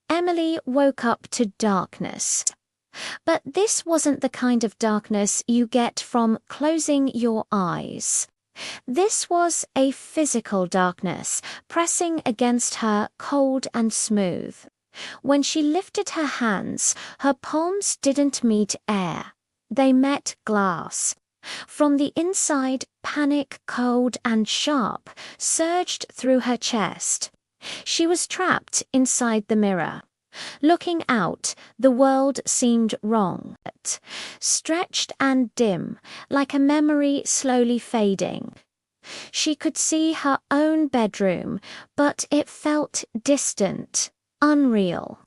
Emily woke up to darkness. But this wasn't the kind of darkness you get from closing your eyes. This was a physical darkness, pressing against her cold and smooth. When she lifted her hands, her palms didn't meet air. They met glass. From the inside, panic, cold and sharp, surged through her chest. She was trapped inside the mirror. Looking out, the world seemed wrong, stretched and dim, like a memory slowly fading. She could see her own bedroom, but it felt distant, unreal.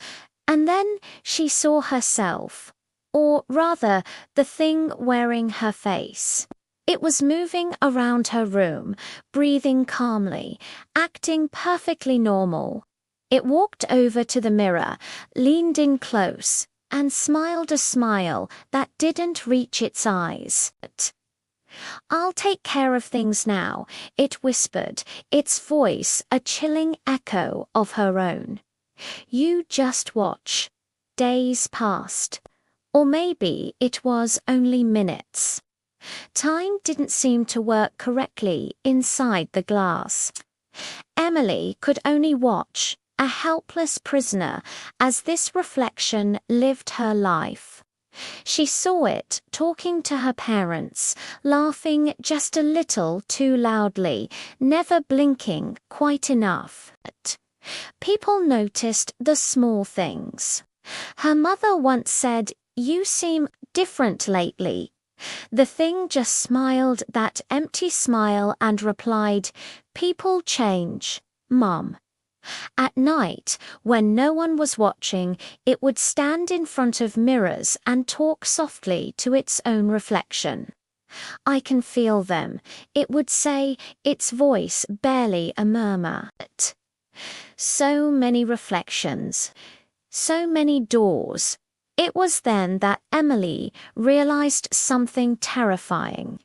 And then she saw herself, or rather, the thing wearing her face. It was moving around her room, breathing calmly, acting perfectly normal. It walked over to the mirror, leaned in close, and smiled a smile that didn't reach its eyes. "I'll take care of things now," it whispered, its voice a chilling echo of her own. "You just watch." Days passed. Or maybe it was only minutes. Time didn't seem to work correctly inside the glass. Emily could only watch, a helpless prisoner, as this reflection lived her life. She saw it talking to her parents, laughing just a little too loudly, never blinking quite enough. People noticed the small things. Her mother once said, "You seem different lately." The thing just smiled that empty smile and replied, "People change, Mum." At night, when no one was watching, it would stand in front of mirrors and talk softly to its own reflection. "I can feel them," it would say, its voice barely a murmur. So many reflections, so many doors. It was then that Emily realized something terrifying.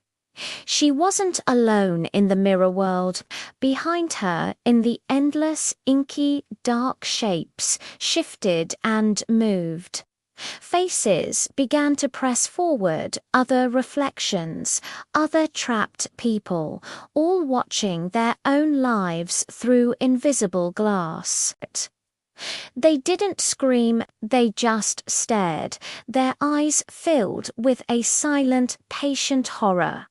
She wasn't alone in the mirror world. Behind her, in the endless, inky, dark shapes, shifted and moved. Faces began to press forward, other reflections, other trapped people, all watching their own lives through invisible glass. They didn't scream, they just stared, their eyes filled with a silent, patient horror.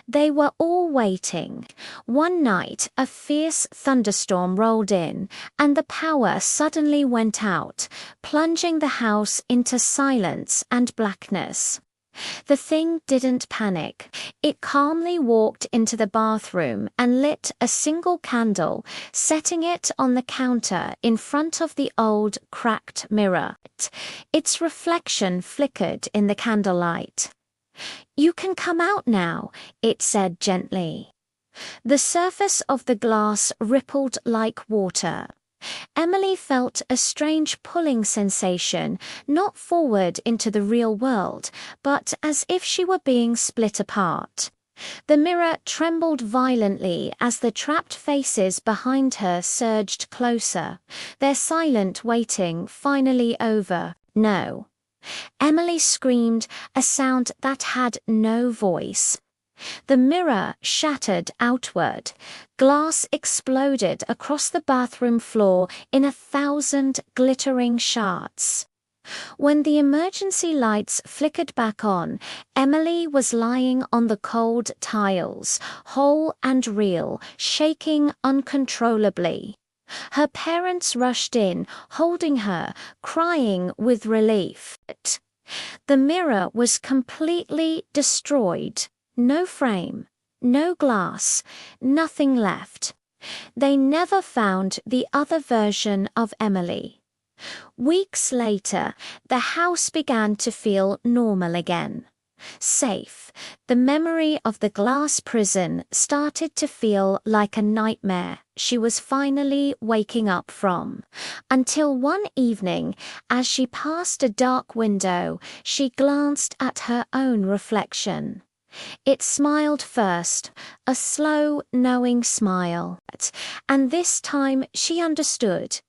They were all waiting. One night, a fierce thunderstorm rolled in, and the power suddenly went out, plunging the house into silence and blackness. The thing didn't panic. It calmly walked into the bathroom and lit a single candle, setting it on the counter in front of the old, cracked mirror. Its reflection flickered in the candlelight. "You can come out now," it said gently. The surface of the glass rippled like water. Emily felt a strange pulling sensation, not forward into the real world, but as if she were being split apart. The mirror trembled violently as the trapped faces behind her surged closer, their silent waiting finally over. "No." Emily screamed, a sound that had no voice. The mirror shattered outward. Glass exploded across the bathroom floor in 1,000 glittering shards. When the emergency lights flickered back on, Emily was lying on the cold tiles, whole and real, shaking uncontrollably. Her parents rushed in, holding her, crying with relief. The mirror was completely destroyed. No frame, no glass, nothing left. They never found the other version of Emily. Weeks later, the house began to feel normal again. Safe, the memory of the glass prison started to feel like a nightmare she was finally waking up from. Until one evening, as she passed a dark window, she glanced at her own reflection. It smiled first, a slow, knowing smile, and this time she understood.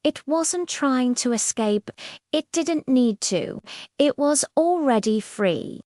It wasn't trying to escape. It didn't need to. It was already free.